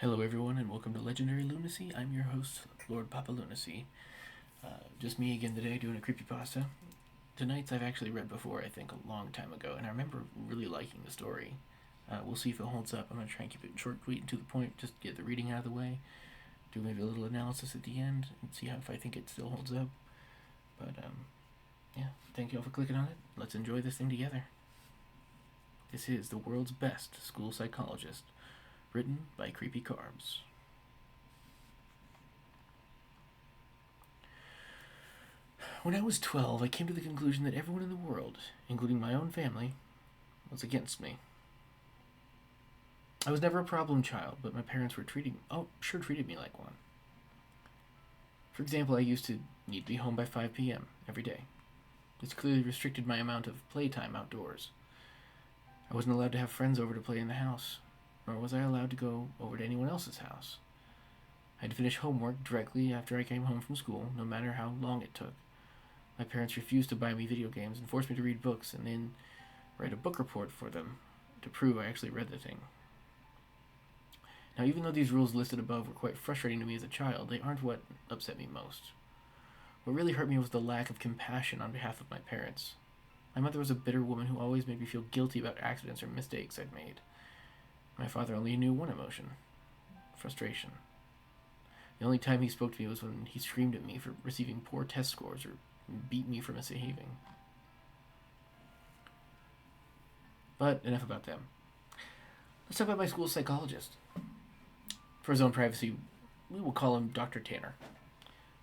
Hello everyone and welcome to Legendary Lunacy. I'm your host, Lord Papa Lunacy. Just me again today doing a creepypasta. Tonight's I've actually read before, I think, a long time ago, and I remember really liking the story. We'll see if it holds up. I'm going to try and keep it short, sweet, and to the point, just get the reading out of the way. Do maybe a little analysis at the end and see if I think it still holds up. But, yeah, thank you all for clicking on it. Let's enjoy this thing together. This is the world's best school psychologist, written by CreepyCarbs. When I was 12, I came to the conclusion that everyone in the world, including my own family, was against me. I was never a problem child, but my parents treated me like one. For example, I used to need to be home by 5 p.m. every day. This clearly restricted my amount of playtime outdoors. I wasn't allowed to have friends over to play in the house, nor was I allowed to go over to anyone else's house. I had to finish homework directly after I came home from school, no matter how long it took. My parents refused to buy me video games and forced me to read books and then write a book report for them to prove I actually read the thing. Now, even though these rules listed above were quite frustrating to me as a child, they aren't what upset me most. What really hurt me was the lack of compassion on behalf of my parents. My mother was a bitter woman who always made me feel guilty about accidents or mistakes I'd made. My father only knew one emotion: frustration. The only time he spoke to me was when he screamed at me for receiving poor test scores or beat me for misbehaving. But enough about them. Let's talk about my school psychologist. For his own privacy, we will call him Dr. Tanner.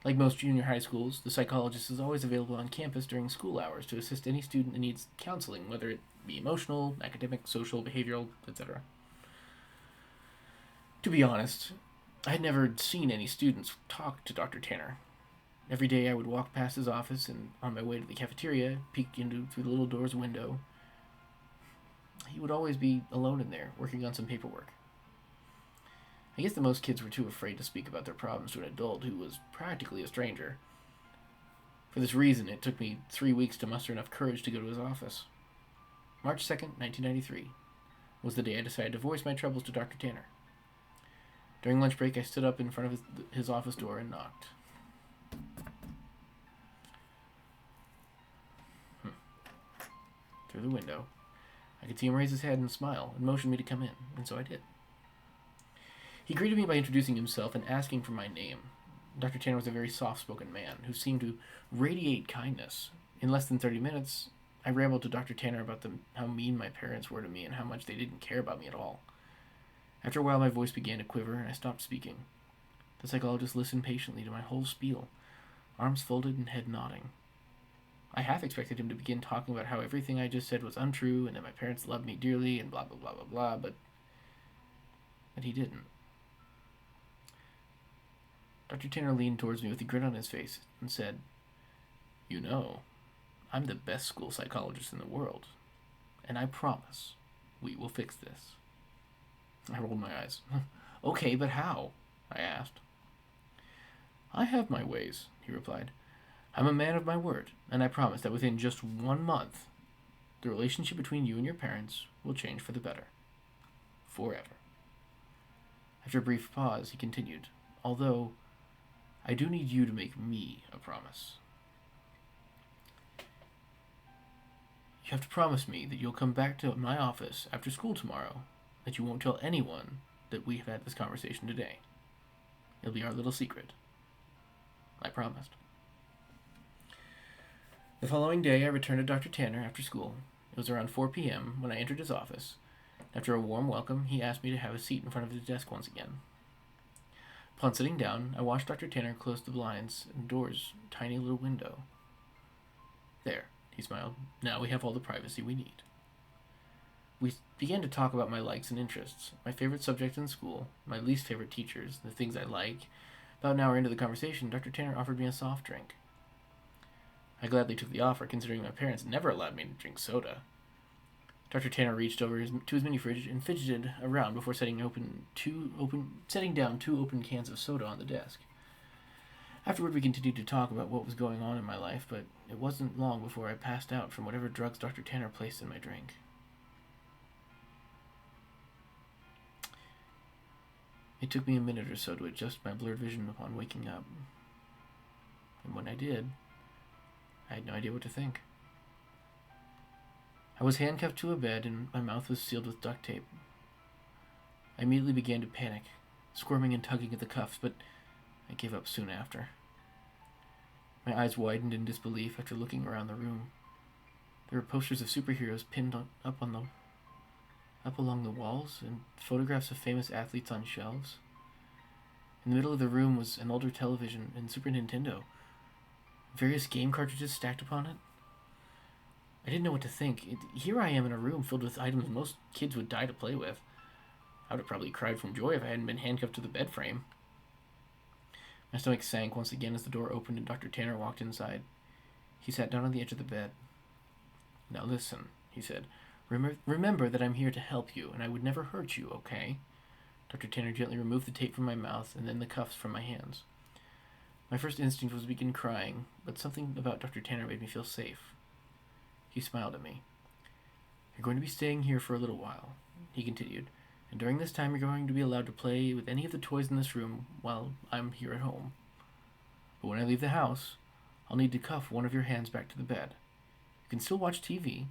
Like most junior high schools, the psychologist is always available on campus during school hours to assist any student that needs counseling, whether it be emotional, academic, social, behavioral, etc. To be honest, I had never seen any students talk to Dr. Tanner. Every day I would walk past his office and, on my way to the cafeteria, peek through the little door's window. He would always be alone in there, working on some paperwork. I guess that most kids were too afraid to speak about their problems to an adult who was practically a stranger. For this reason, it took me 3 weeks to muster enough courage to go to his office. March 2nd, 1993, was the day I decided to voice my troubles to Dr. Tanner. During lunch break, I stood up in front of his office door and knocked. Through the window, I could see him raise his head and smile and motion me to come in, and so I did. He greeted me by introducing himself and asking for my name. Dr. Tanner was a very soft-spoken man who seemed to radiate kindness. In less than 30 minutes, I rambled to Dr. Tanner about how mean my parents were to me and how much they didn't care about me at all. After a while, my voice began to quiver and I stopped speaking. The psychologist listened patiently to my whole spiel, arms folded and head nodding. I half expected him to begin talking about how everything I just said was untrue and that my parents loved me dearly and blah blah blah blah blah, but he didn't. Dr. Tanner leaned towards me with a grin on his face and said, "You know, I'm the best school psychologist in the world, and I promise we will fix this." I rolled my eyes. "Okay, but how?" I asked. "I have my ways," he replied. "I'm a man of my word, and I promise that within just 1 month, the relationship between you and your parents will change for the better. Forever." After a brief pause, he continued, "Although, I do need you to make me a promise. You have to promise me that you'll come back to my office after school tomorrow, that you won't tell anyone that we have had this conversation today. It'll be our little secret." I promised. The following day, I returned to Dr. Tanner after school. It was around 4 p.m. when I entered his office. After a warm welcome, he asked me to have a seat in front of his desk once again. Upon sitting down, I watched Dr. Tanner close the blinds and the door's tiny little window. "There," he smiled. "Now we have all the privacy we need." We began to talk about my likes and interests, my favorite subjects in school, my least favorite teachers, the things I like. About an hour into the conversation, Dr. Tanner offered me a soft drink. I gladly took the offer, considering my parents never allowed me to drink soda. Dr. Tanner reached over to his mini fridge and fidgeted around before setting down 2 open cans of soda on the desk. Afterward, we continued to talk about what was going on in my life, but it wasn't long before I passed out from whatever drugs Dr. Tanner placed in my drink. It took me a minute or so to adjust my blurred vision upon waking up. And when I did, I had no idea what to think. I was handcuffed to a bed and my mouth was sealed with duct tape. I immediately began to panic, squirming and tugging at the cuffs, but I gave up soon after. My eyes widened in disbelief after looking around the room. There were posters of superheroes pinned up along the walls, and photographs of famous athletes on shelves. In the middle of the room was an older television and Super Nintendo, various game cartridges stacked upon it. I didn't know what to think. Here I am in a room filled with items most kids would die to play with. I would have probably cried from joy if I hadn't been handcuffed to the bed frame. My stomach sank once again as the door opened and Dr. Tanner walked inside. He sat down on the edge of the bed. "Now listen," he said. Remember that I'm here to help you, and I would never hurt you, okay?" Dr. Tanner gently removed the tape from my mouth and then the cuffs from my hands. My first instinct was to begin crying, but something about Dr. Tanner made me feel safe. He smiled at me. "You're going to be staying here for a little while," he continued, "and during this time you're going to be allowed to play with any of the toys in this room while I'm here at home. But when I leave the house, I'll need to cuff one of your hands back to the bed. You can still watch TV,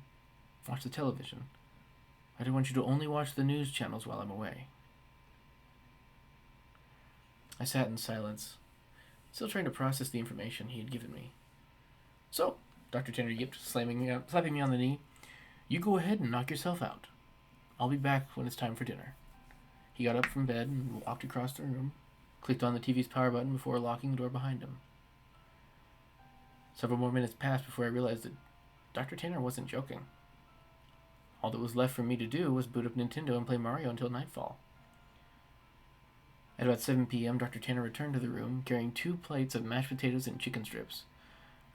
watch the television. I don't want you to only watch the news channels while I'm away." I sat in silence, still trying to process the information he had given me. "So," Dr. Tanner yipped, slapping me on the knee, "you go ahead and knock yourself out. I'll be back when it's time for dinner." He got up from bed and walked across the room, clicked on the TV's power button before locking the door behind him. Several more minutes passed before I realized that Dr. Tanner wasn't joking. All that was left for me to do was boot up Nintendo and play Mario until nightfall. At about 7 p.m., Dr. Tanner returned to the room, carrying 2 plates of mashed potatoes and chicken strips.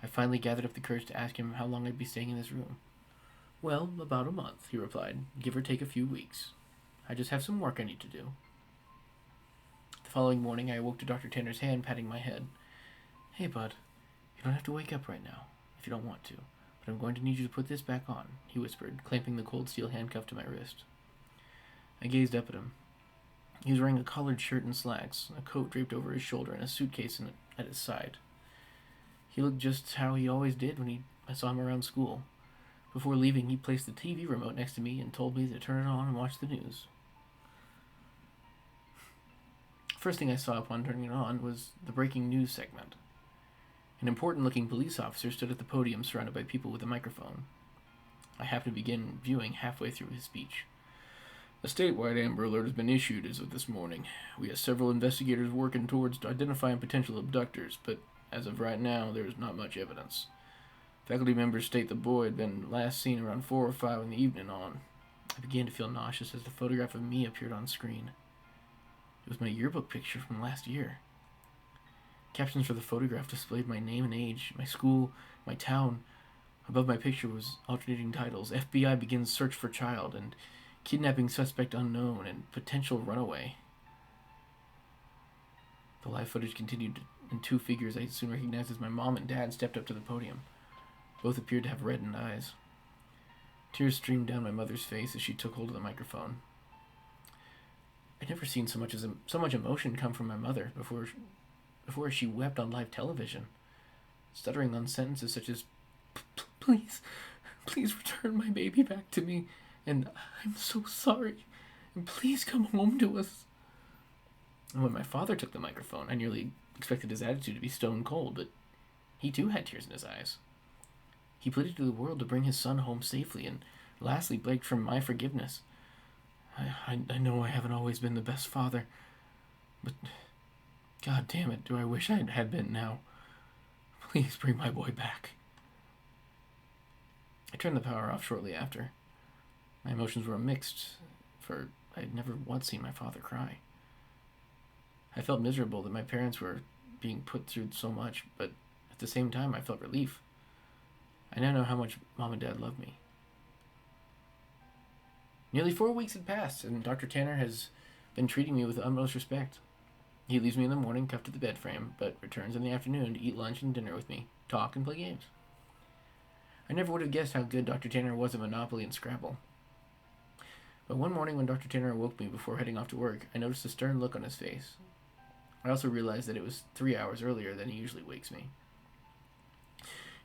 I finally gathered up the courage to ask him how long I'd be staying in this room. "Well, about a month," he replied, "give or take a few weeks. I just have some work I need to do." The following morning, I awoke to Dr. Tanner's hand patting my head. "Hey, bud, you don't have to wake up right now, if you don't want to. But I'm going to need you to put this back on," he whispered, clamping the cold steel handcuff to my wrist. I gazed up at him. He was wearing a collared shirt and slacks, a coat draped over his shoulder, and a suitcase at his side. He looked just how he always did when I saw him around school. Before leaving, he placed the TV remote next to me and told me to turn it on and watch the news. First thing I saw upon turning it on was the breaking news segment. An important-looking police officer stood at the podium surrounded by people with a microphone. I happened to begin viewing halfway through his speech. "A statewide Amber Alert has been issued as of this morning. We have several investigators working towards identifying potential abductors, but as of right now, there is not much evidence. Faculty members state the boy had been last seen around 4 or 5 in the evening on." I began to feel nauseous as the photograph of me appeared on screen. It was my yearbook picture from last year. Captions for the photograph displayed my name and age, my school, my town. Above my picture was alternating titles: FBI begins search for child, and kidnapping suspect unknown, and potential runaway. The live footage continued, and 2 figures I soon recognized as my mom and dad stepped up to the podium. Both appeared to have reddened eyes. Tears streamed down my mother's face as she took hold of the microphone. I'd never seen so much emotion come from my mother before she wept on live television, stuttering on sentences such as, Please return my baby back to me, and I'm so sorry, and please come home to us." And when my father took the microphone, I nearly expected his attitude to be stone cold, but he too had tears in his eyes. He pleaded to the world to bring his son home safely, and lastly begged for my forgiveness. I know I haven't always been the best father, but God damn it, do I wish I had been now. Please bring my boy back. I turned the power off shortly after. My emotions were mixed, for I had never once seen my father cry. I felt miserable that my parents were being put through so much, but at the same time I felt relief. I now know how much Mom and Dad love me. Nearly 4 weeks had passed, and Dr. Tanner has been treating me with the utmost respect. He leaves me in the morning cuffed to the bed frame, but returns in the afternoon to eat lunch and dinner with me, talk, and play games. I never would have guessed how good Dr. Tanner was at Monopoly and Scrabble. But one morning when Dr. Tanner awoke me before heading off to work, I noticed a stern look on his face. I also realized that it was 3 hours earlier than he usually wakes me.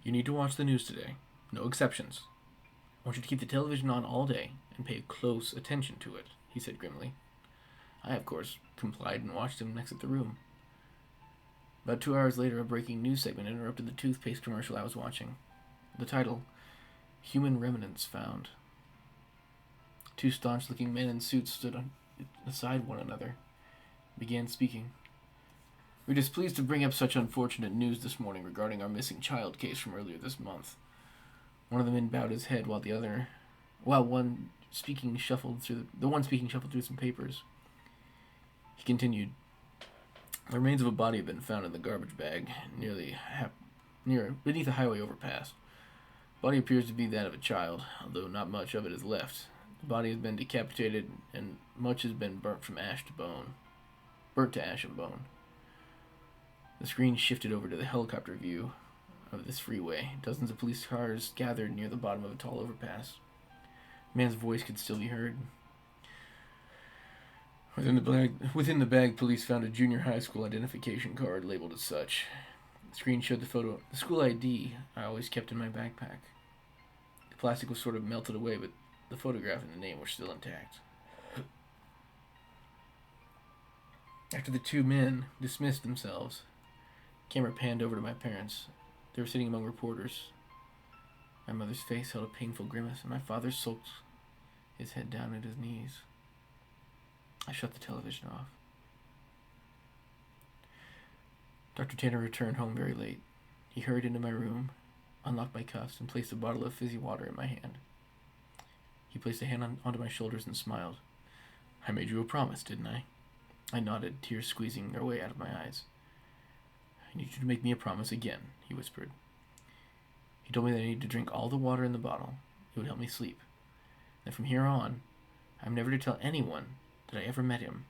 "You need to watch the news today. No exceptions. I want you to keep the television on all day and pay close attention to it," he said grimly. I, of course, complied and watched him exit the room. About 2 hours later, a breaking news segment interrupted the toothpaste commercial I was watching. The title, "Human Remnants Found." Two staunch-looking men in suits stood beside one another, began speaking. "We're displeased to bring up such unfortunate news this morning regarding our missing child case from earlier this month." One of the men bowed his head while the one speaking shuffled through some papers. He continued, "The remains of a body have been found in the garbage bag beneath a highway overpass. The body appears to be that of a child, although not much of it is left. The body has been decapitated, and much has been burnt to ash and bone." The screen shifted over to the helicopter view of this freeway. Dozens of police cars gathered near the bottom of a tall overpass. The man's voice could still be heard. Within the bag, police found a junior high school identification card labeled as such. The screen showed the photo, the school ID I always kept in my backpack. The plastic was sort of melted away, but the photograph and the name were still intact. After the two men dismissed themselves, the camera panned over to my parents. They were sitting among reporters. My mother's face held a painful grimace, and my father sulked his head down at his knees. I shut the television off. Dr. Tanner returned home very late. He hurried into my room, unlocked my cuffs, and placed a bottle of fizzy water in my hand. He placed a hand onto my shoulders and smiled. "I made you a promise, didn't I?" I nodded, tears squeezing their way out of my eyes. "I need you to make me a promise again," he whispered. He told me that I needed to drink all the water in the bottle. It would help me sleep. And from here on, I'm never to tell anyone that I ever met him.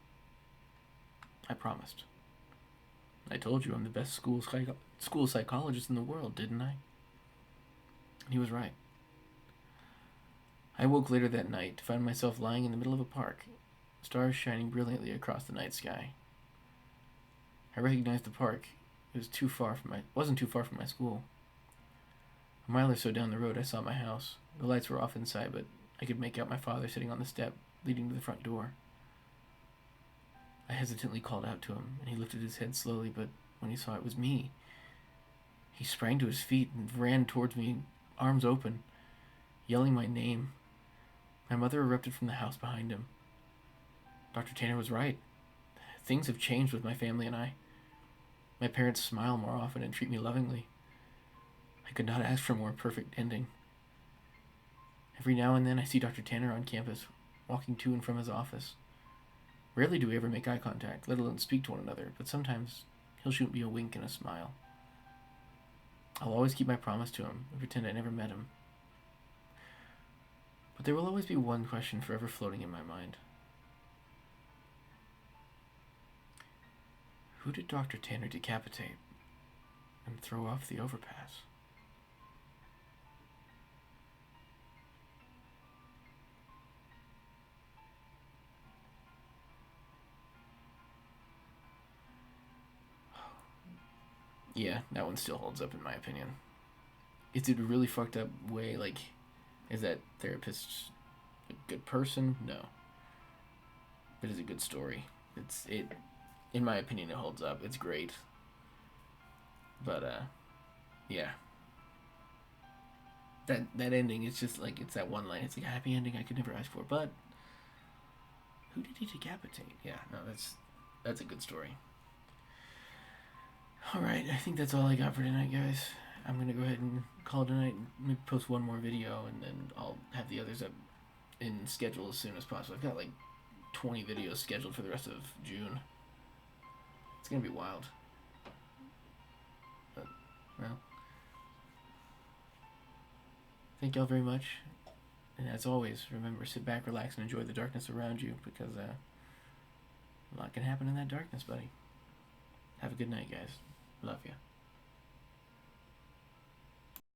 I promised. "I told you I'm the best school psychologist in the world, didn't I?" And he was right. I woke later that night to find myself lying in the middle of a park, stars shining brilliantly across the night sky. I recognized the park. It wasn't too far from my school. A mile or so down the road, I saw my house. The lights were off inside, but I could make out my father sitting on the step leading to the front door. I hesitantly called out to him, and he lifted his head slowly, but when he saw it was me, he sprang to his feet and ran towards me, arms open, yelling my name. My mother erupted from the house behind him. Dr. Tanner was right. Things have changed with my family and I. My parents smile more often and treat me lovingly. I could not ask for a more perfect ending. Every now and then I see Dr. Tanner on campus, walking to and from his office. Rarely do we ever make eye contact, let alone speak to one another, but sometimes he'll shoot me a wink and a smile. I'll always keep my promise to him and pretend I never met him. But there will always be one question forever floating in my mind. Who did Dr. Tanner decapitate and throw off the overpass? Yeah, that one still holds up in my opinion. Is it a really fucked up way? Like, is that therapist a good person? No. But it's a good story. In my opinion, it holds up. It's great. But, yeah. That ending, it's just like, it's that one line. It's like a happy ending I could never ask for. But, who did he decapitate? Yeah, no, that's a good story. Alright, I think that's all I got for tonight, guys. I'm going to go ahead and call it tonight and maybe post one more video, and then I'll have the others up in schedule as soon as possible. I've got like 20 videos scheduled for the rest of June. It's going to be wild. But, well, thank y'all very much. And as always, remember, sit back, relax, and enjoy the darkness around you, because a lot can happen in that darkness, buddy. Have a good night, guys. Love you.